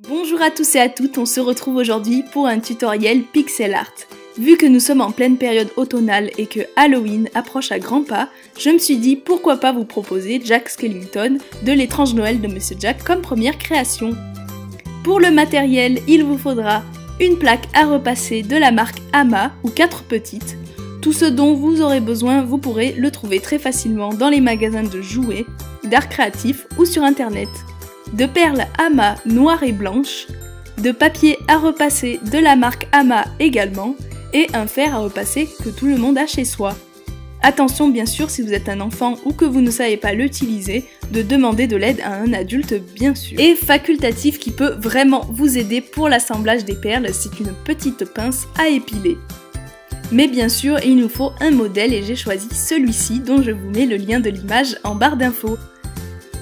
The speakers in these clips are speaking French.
Bonjour à tous et à toutes, on se retrouve aujourd'hui pour un tutoriel pixel art. Vu que nous sommes en pleine période automnale et que Halloween approche à grands pas, je me suis dit pourquoi pas vous proposer Jack Skellington de l'étrange Noël de Monsieur Jack comme première création. Pour le matériel, il vous faudra une plaque à repasser de la marque Hama ou 4 petites. Tout ce dont vous aurez besoin, vous pourrez le trouver très facilement dans les magasins de jouets, d'art créatif ou sur internet. De perles Hama noires et blanches, de papier à repasser de la marque Hama également, et un fer à repasser que tout le monde a chez soi. Attention bien sûr si vous êtes un enfant ou que vous ne savez pas l'utiliser, de demander de l'aide à un adulte bien sûr. Et facultatif qui peut vraiment vous aider pour l'assemblage des perles, c'est une petite pince à épiler. Mais bien sûr il nous faut un modèle et j'ai choisi celui-ci dont je vous mets le lien de l'image en barre d'infos.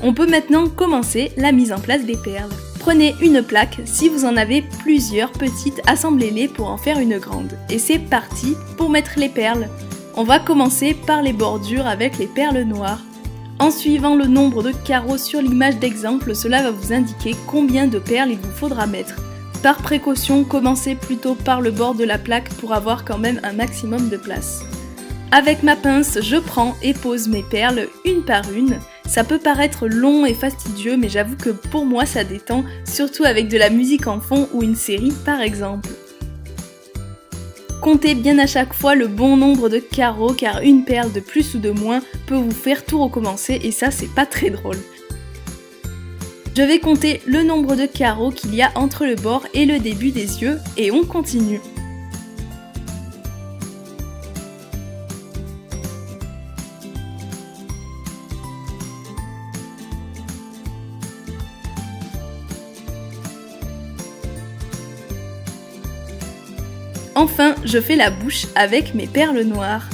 On peut maintenant commencer la mise en place des perles. Prenez une plaque, si vous en avez plusieurs petites, assemblez-les pour en faire une grande. Et c'est parti pour mettre les perles. On va commencer par les bordures avec les perles noires. En suivant le nombre de carreaux sur l'image d'exemple, cela va vous indiquer combien de perles il vous faudra mettre. Par précaution, commencez plutôt par le bord de la plaque pour avoir quand même un maximum de place. Avec ma pince, je prends et pose mes perles une par une. Ça peut paraître long et fastidieux, mais j'avoue que pour moi ça détend, surtout avec de la musique en fond ou une série par exemple. Comptez bien à chaque fois le bon nombre de carreaux car une perle de plus ou de moins peut vous faire tout recommencer et ça c'est pas très drôle. Je vais compter le nombre de carreaux qu'il y a entre le bord et le début des yeux et on continue. Enfin, je fais la bouche avec mes perles noires.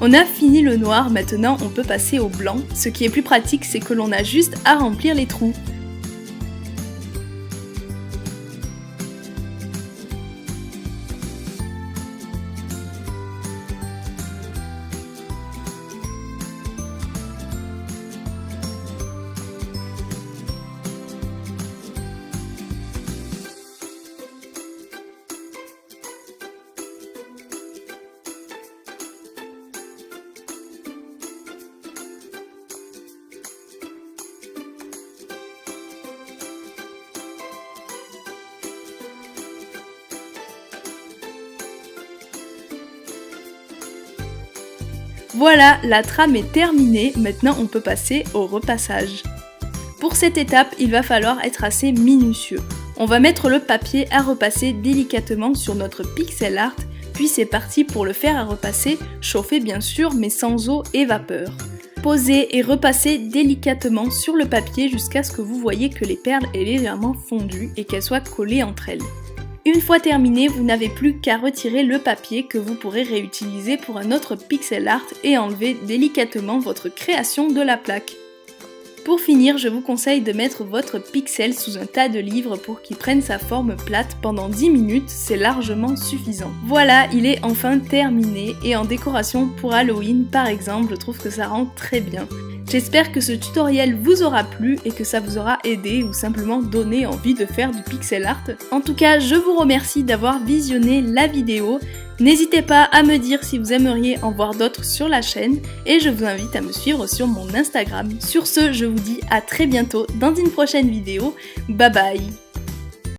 On a fini le noir, maintenant on peut passer au blanc. Ce qui est plus pratique, c'est que l'on a juste à remplir les trous. Voilà, la trame est terminée, maintenant on peut passer au repassage. Pour cette étape, il va falloir être assez minutieux. On va mettre le papier à repasser délicatement sur notre pixel art, puis c'est parti pour le fer à repasser, chauffé bien sûr, mais sans eau et vapeur. Posez et repassez délicatement sur le papier jusqu'à ce que vous voyez que les perles aient légèrement fondu et qu'elles soient collées entre elles. Une fois terminé, vous n'avez plus qu'à retirer le papier que vous pourrez réutiliser pour un autre pixel art et enlever délicatement votre création de la plaque. Pour finir, je vous conseille de mettre votre pixel sous un tas de livres pour qu'il prenne sa forme plate pendant 10 minutes, c'est largement suffisant. Voilà, il est enfin terminé et en décoration pour Halloween par exemple, je trouve que ça rend très bien. J'espère que ce tutoriel vous aura plu et que ça vous aura aidé ou simplement donné envie de faire du pixel art. En tout cas, je vous remercie d'avoir visionné la vidéo. N'hésitez pas à me dire si vous aimeriez en voir d'autres sur la chaîne et je vous invite à me suivre sur mon Instagram. Sur ce, je vous dis à très bientôt dans une prochaine vidéo. Bye bye!